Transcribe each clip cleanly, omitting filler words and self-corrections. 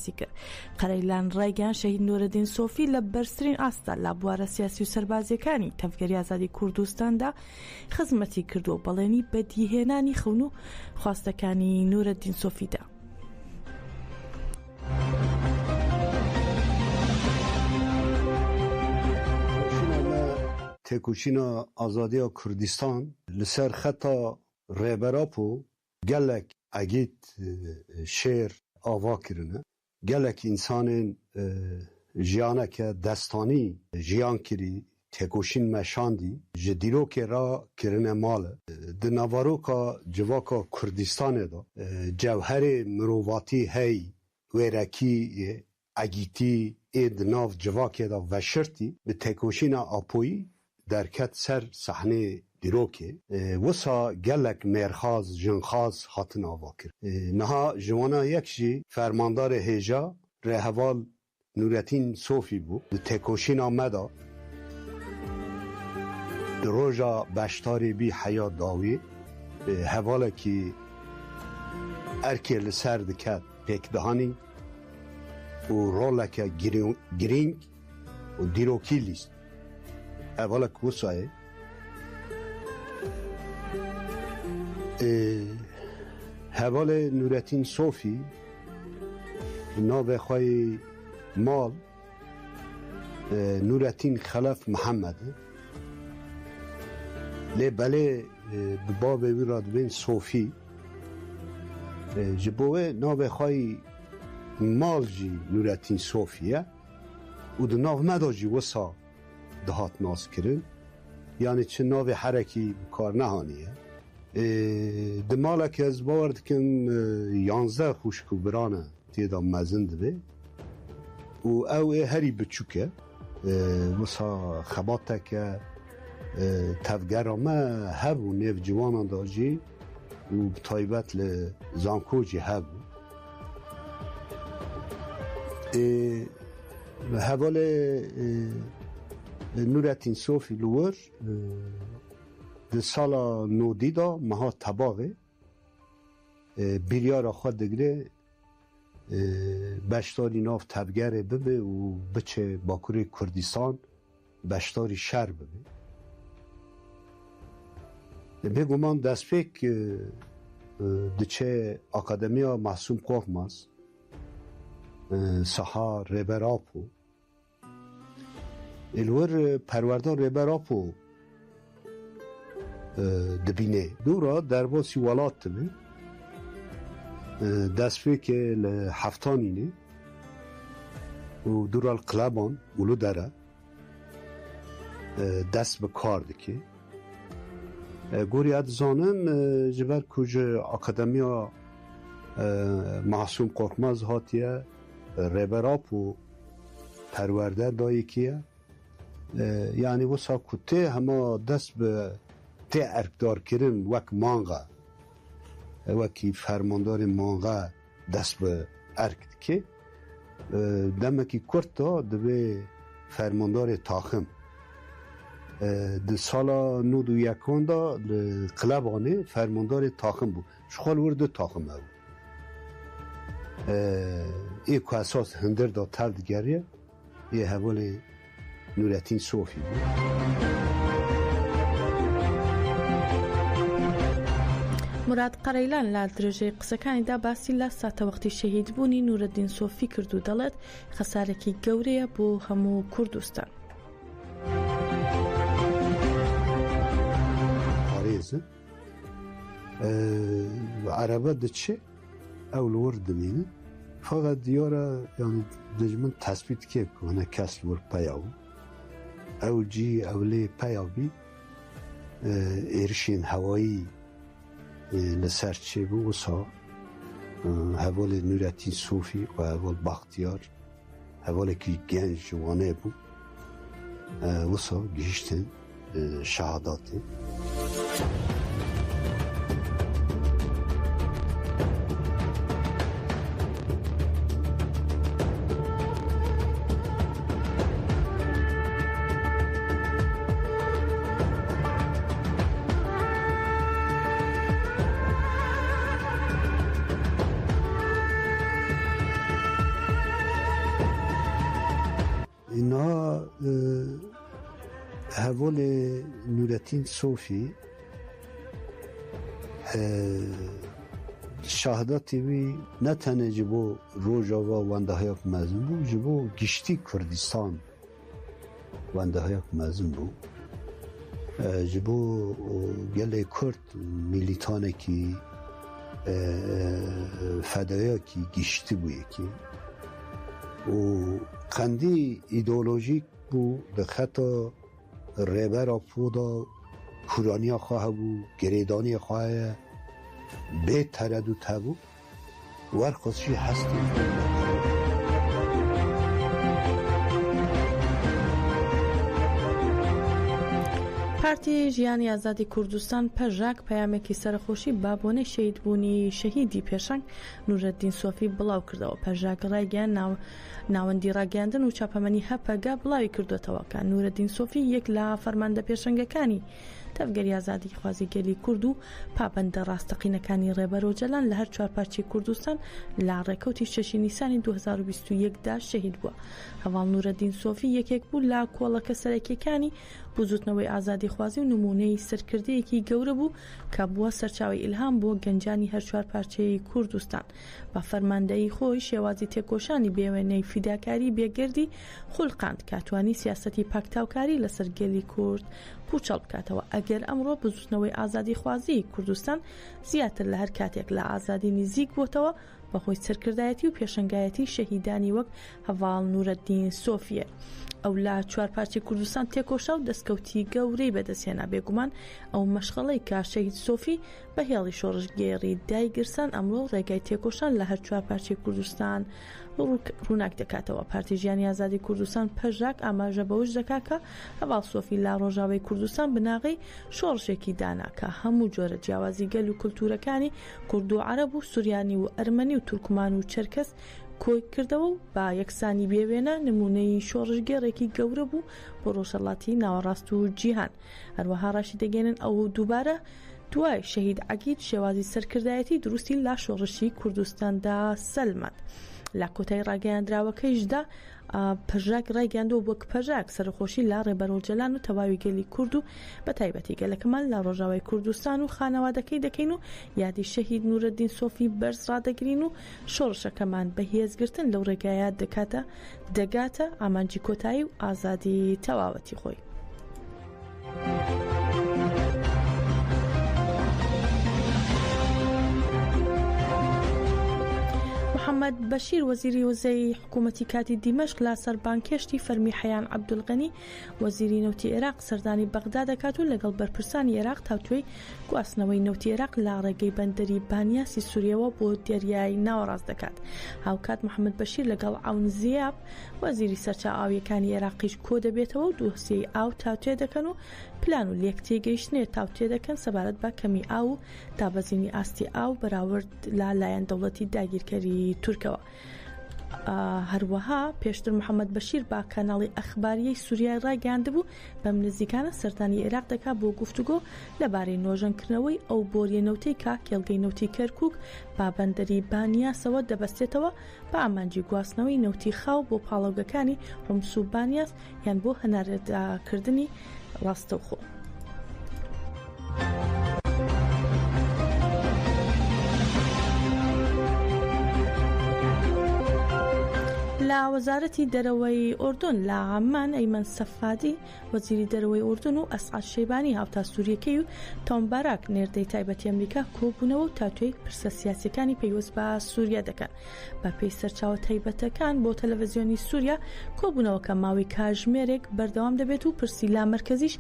باسی کرد. قەرەیلان ڕایگەیان شەهید نورەدین سۆفی لە بەرزترین ئاستا لە بوارە سیاسی و سەربازیەکانی تەفگەری ئازادی کوردستاندا خزمەتی کردو و بەڵێنی بەدیهێنانی خەون و خواستەکانی نورەدین سۆفیدا. تێکوچینە ئازادیە کوردستان لەسەر خەتا ڕێبەراپ و gelek ئەگیت شێر ئاوا kirine gelek însanên jiyaneke destanî jiyan kirî têkoşîn meşandî ji dîrokê ra kirine male di navaroka civaka Kurdistanê da cewherê mirovatî hey wêrekî egîtî ê di nav civakê da veşirtî bi têkoşîna Apoyî derket ser sahnê dîrokê wisa gelek mêrxaz jinxaz hatin ava kir. Niha ji wana yek jî fermandarê hêja rêheval Nurettin Sofî bû di têkoşîna me da di roja beşdarê bî heya dawî hevalekî erkê li ser diket pêkdihanî û roleke girîng û dîrokî lîst hevalek wisayê hevalê Nurettin Sofî navê xwe mal Nurettin Xelef Mihemed lê belê bi bavê wî ra dibên Sofî ji bo wê navê xwe mal jî Nurettin Sofî ye û di nav me da jî wisa dihat naskirin yanî çi navê herekî bi kar nehanîye. Di malekê ez bawer dikim 11 xuşk û biran e têda mezin dibe û ew ê herî biçûk e wisa xebateke tevgera me hebû nêv ciwanan da jî û bi taybet li zanko jî hebû. Hevalê Nurettin Sofî li wir di sala nodî da meha tebaxê biryara xwe digire beşdarî nav tevgerê bibe û biçe Bakurê Kurdistan beşdarî şer bibe. Bêguman destpêk diçe Akademiya Mahsûm Korkmaz saha rêberap û li wir perwerdar rêberap û dibîne dûra derbasî welat dibe destpêkê li Heftanînê û dûra li Qeleban û li dere dest bi kar dike. Goriya dizanin ji ber ku ji Akademiya Mahsûm Korkmaz hatiye rêberap û perwerde dayekî ye yanî wisa ku tê hema dest bi tê erkdarkirin wek manga wekî fermandarê manga dest bi erk dike demekî Kurd da divê fermandarê taxim di sala nûd û yekan da li Qelebanê fermandarê taxim bû ji xwe li wir du taxim hebû ê ku esas hindir da tev digeriye ê hevalê Nurettin Sofî bû. مراد قەرەیلان لە درێژەی قسەکانیدا باسی لە ساتەوەختی شەهیدبوونی نورەدین سۆفی کرد و دەڵێت خەسارێکی گەورەیە بۆ هەموو کوردستان. Parêzin erebe diçe ew li wir dimînin fakat diyara yani dijmin tespît dike ku hene kes li wir peya bû ew cî ew lê peya bî êrişên hewayî li ser çêbû wisa hevalê Nurettin Sofî û heval Baxtiyar hevalekî genç ji wanê bû wisa gihîştin şehadatê. اینها هەڤۆڵێ نورەتین سۆفی شاهداتی وی نەتەنێ ji bo Rojava wendehaya mezin bû ji bo giştî Kurdistan wendehaya mezin bû ji bo gelê Kurd milîtanekî fedayakî giştî bû yekî û qendî îdeolojîk bû di xeta rêbera poda Kuraniya xwe hebû gerêdaniya xwe heye bê tereddût hebû werxwazî hestê پارتی ژیانی ئازادی کوردستان پەژاک پەیامێکی سەرخۆشی بابۆنەی شەهیدبوونی شەهیدی پێشەنگ نورەدین سۆفی بڵاو کردەوە. پەژاک ڕایگەیان ناوەندی ڕاگەاندن و چاپەمەنی هەپەگا بڵاوی کردوێتەوە کە نورەدین سۆفی یەک لە فەرماندە پێشەنگەکانی تەفگەری ئازادی خوازیگەلی کورد و پابەندە ڕاستەقینەکانی ڕێبەرۆجەلان لە هەر چوار پارچی کوردستان لە ڕێکەوتی 6 نیسانی 2021دا شەهید بووە. هەواڵ نورەدین سۆفی یەکێک بوو لە کۆڵەکە سەرەکیەکانی بزوتنەوەی ئازادی خوازی و نمونەی سەرکردەیەکی گەورە بوو کە بووە سەرچاوی ئیلهام بۆ گەنجانی هەر چوار پارچەی کوردستان. بە فەرماندەیی خۆی شێوازی تێکۆشانی بێوێنەی فیداکاری بێگردی خوڵقاند کاتوانی سیاسەتی پاکتاوکاری لەسەر گەلی کورد پوچەڵ بکاتەوە. ئەگەر ئەمڕۆ بزوتنەوەی ئازادی خوازی کوردستان زیاتر لە هەر کاتێک لە ئازادی نزیک بووتەوە بەخۆی سەرکردایەتی و پێشەنگایەتی شەهیدانی وەک هەڤاڵ نورەدین سۆفیە. ئەو لە چوار پارچی کوردستان تێکۆشا و دەستکەوتی گەورەی بەدەستهێنا. بێگومان ئەو مەشغەڵەی کە شەهید سۆفی بە هێڵی شۆڕژگێڕی دایگرسان ئەمڕۆ ڕێگای تێکۆشان لە هەر چوار پارچی کوردستان ڕووناک دەکاتەوە. پارتی ژیانی ئازادی کوردستان پەژاک ئاماژە بەوش دەکات کە هەڤاڵ سۆفی لە ڕۆژاوای کوردستان بناغی شۆڕشێکی دانا کە هەموو جۆرە جیاوازی گەل و کولتورەکانی کورد و عەرەب و سوریانی و ئەرمەنی و تورکمان و چەرکەس کۆی کردەوە و با یەکسانی بێوێنە نمونەی شۆڕژگێڕێکی گەورە بوو بۆ ڕۆژهەڵاتی ناوەڕاست و جیهان. هەروەها ڕاشی دەگەێنن ئەو دووبارە دوای شەهید عەگید شێوازی سەرکردایەتی دروستی لا شۆڕشی کوردستاندا سەلمات. لە کۆتای ڕاگەیاندراوەکەیشدا پەژاک ڕایگەاندەوە وەک پەژاک سەرخۆشی لا ڕێبەرۆجەلان و تەواوی گەلی کورد و بە تایبەتی گەلەکەمان لە ڕۆژاوای کوردستان و خانەوادەکەی دەکەین و یادی شەهید نورەدین سۆفی بەرز ڕادەگرین و شۆڕشەکەمان بە هێزگرتن لەو ڕێگایە دەگاتە ئامانجی کۆتایی و ئازادی تەواوەتی خۆی. محەممەد بەشیر وەزیری وزەی حکوومەتی کاتی دیمەشق لا سەربانکێشتی فەرمی حەیان عەبدولغەنی وەزیری نەوتی عێراق سەردانی بەغدا دەکات و لەگەڵ بەرپرسانی عێراق تاوتوێی گواستنەوەی نەوتی عێراق لە ڕێگەی بەندەری بانیاسی سووریەوە بۆ دەریای ناوەڕاست دەکات. هاوکات محەممەد بەشیر لەگەڵ عەون زیاب وەزیری سەرچاو ئاویەکانی عێراقیش کۆ دەبێتەوە و دۆسیەی ئاو تاوتێ دەکەن و پلان و لێکتێگەیشتنێ تاوتێ دەکەن سەبارەت بە کەمی ئاو و دابەزینی ئاستی ئاو بەراورد لایەن دەوڵەتی داگیرکەری تورکەوە. هەروەها پێشتر محەممەد بەشیر با کاناڵی ئەخباریەی سووریا ڕایگەاندبوو بەم نزیکانە سەردانی عێراق دەکات بۆ گفتوگۆ لەبارەی نۆژەنکردنەوەی ئەو بۆریە نەوتەی کە کێڵگەی نەوتی کەرکووک با بەندەری بانیاسەوە دەبەستێتەوە بە ئامانجی گواستنەوەی نەوتی خاو بۆ پاڵەوگەکانی ڕۆمس و بانیاس یان بۆ هەناردەکردنی ڕاستەوخۆ. لە وەزارەتی دەرەوەی ئوردون لە عەمان ئەیمەن سەفادی وەزیری دەرەوەی ئوردون و ئەسعەد شەیبانی هاوتا سووریەکەی و تۆم باراک نێردەی تایبەتی ئەمریکا کۆبوونەوە و تاتوێی پرسە سیاسیەکانی پەیوەست بە سووریا دەکەن. بە پێی سەرچاوە تایبەتەکان بۆ تەلەڤیزیۆنی سووریا کۆبوونەوەکە ماوەی کاتژمێرێک بەردەوام دەبێت و پرسی لا مرکزیش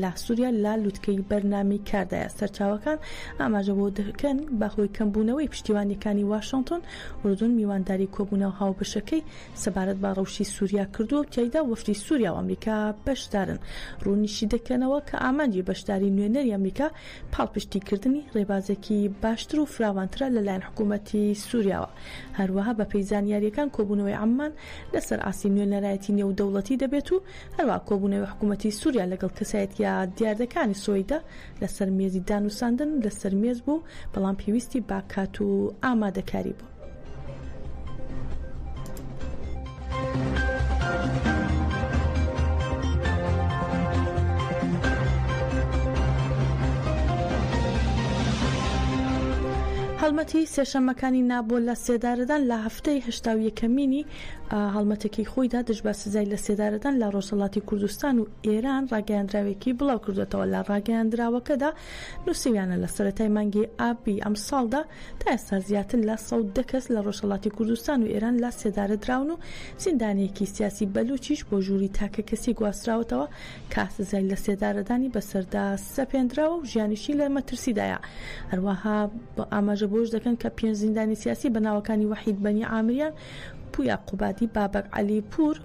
لە سووریا لا لووتکەی بەرنامەی کاردایە. سەرچاوەکان ئاماژە بۆ دەکەن بەهۆی کەمبوونەوەی پشتیوانیەکانی واشنگتن ئوردون میوانداری کۆبوونەوە هاوبەشەکەی سەبارەت بە ڕەوشی سووریا کردووە تیایدا وەفدی سووریا و ئەمریکا بەشدارن. ڕوونیشی دەکەنەوە کە ئامانجی بەشداری نوێنەری ئەمریکا پاڵپشتیکردنی ڕێبازێکی باشتر و فراوانترە لەلایەن حکوومەتی سووریاوە. هەروەها بە پێی زانیاریەکان کۆبوونەوەی عەمان لەسەر ئاسی نوێنەرایەتی نێودەوڵەتی دەبێت و هەروەها کۆبوونەوەی حکوومەتی سووریا لەگەڵ کەسایەتیە دیاردەکانی سۆیدا لەسەر مێزی دانووساندن لەسەر مێز بوو بەڵام پێویستی با کات و ئامادەکاری بوو. هەڵمەتی سێشەممەکانی نابۆ لە سێدارەدان لە هەفتەی هەشتا و یەکەمینی هەڵمەتێکی خۆیدا دژبە سزای لە سێدارەدان لە ڕۆژهەڵاتی کوردستان و ئێران ڕاگەیاندراوێکی بڵاو کردوێتەوە. لە ڕاگەیاندراوەکەدا نووسیویانە لە سەرەتای مانگی ئابی ئەم ساڵدا تا ئێستا زیاتر لە 100 کەس لە ڕۆژهەڵاتی کوردستان و ئێران لە سێدارەدراون و زیندانیەکی سیاسی بەلوچیش بۆ ژووری تاکە کەسی گواستراوەتەوە کە سزای لە سێدارەدانی بەسەردا سەپێنراوە و ژیانیشی لە مەترسیدایە. هەروەها ئاماژە بۆش دەکەن کە 5 زیندانی سیاسی بەناوەکانی وەحید بەنی عامریان، پویا قوبادی، بابک علی پور،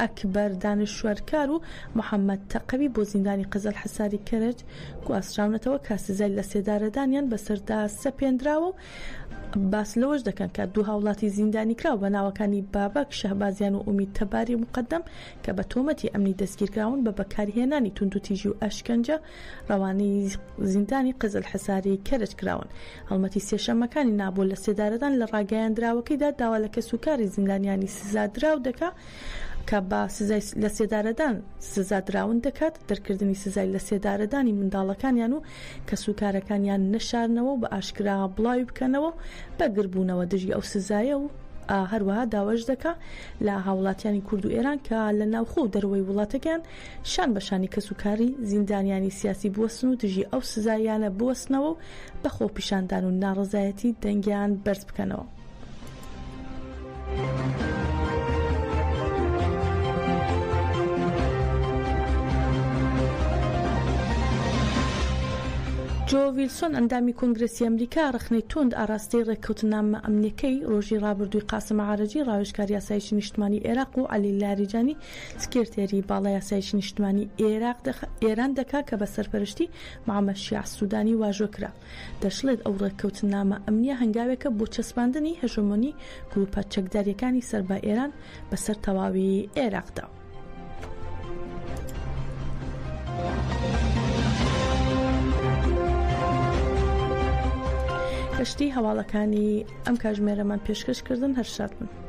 ئەکبەر دانشوەرکار و محەممەد تەقەوی بۆ زیندانی قزل حەساری کەرج گواستراونەتەوە کە سزای لە سێدارەدانیان بەسەردا سەپێنراوە و باس لەوەش دەکەن کە دوو هاوڵاتی زیندانی کراو بە ناوەکانی بابک، شەهبازیان و ئومید تەباری مقدەم کە بە تۆمەتی ئەمنی دەستگیرکراون بە بەکارهێنانی توندوتیژی و ئەشکەنجە ڕەوانەی زیندانی قزل حەساری کەرج کراون. هەڵمەتی سێشەممەکانی نابۆ لە سێدارەدان لە ڕاگەیاندراوەکەیدا داوا لە کەسوکاری زیندانیانی سزادراو دەکا کە بە سزای لە سێدارەدان سزادراون دەکات، دەرکردنی سزای لە سێدارەدانی منداڵەکانیان و کەسوکارەکانیان نەشارنەوە و بە ئاشکرا بڵاوی بکەنەوە بە گربوونەوە دژی ئەو سزایە و هەروەها داواش دەکا لە هاوڵاتیانی کورد و ئێران کە لە ناوخۆ و دەروەی وڵاتەکان شان بەشانی کەسوکاری زیندانیانی سیاسی بوەستن و دژی ئەو سزایانە بوەستنەوە و بەخۆ پیشاندان و ناڕزایەتی دەنگیان بەرز بکەنەوە. جۆ ویلسۆن ئەندامی کۆنگرەسی ئەمریکا ڕخنەی تۆند ئاراستەی ڕێککەوتنامە ئەمنیەکەی ڕۆژی ڕابردووی قاسم عارەجی ڕاوێژکار یاسایشی نیشتمانی عێراق و عەلی لاریجانی سکرتێری باڵای یاسایشی نیشتمانی ئێران دەکا کە بە سەرپەرشتی محەممەد شیع سوودانی واژۆکرا. دەشڵێت ئەو ڕێککەوتنامە ئەمنیە هەنگاوێکە بۆ چەسپاندنی هەژمۆنی گروپە چەکداریەکانی سەر بە ئێران بەسەر تەواوی عێراقدا. گەشتی هەواڵەکانی ئەم کاتژمێرەمان پێشکەشکردن هەر شاد بن.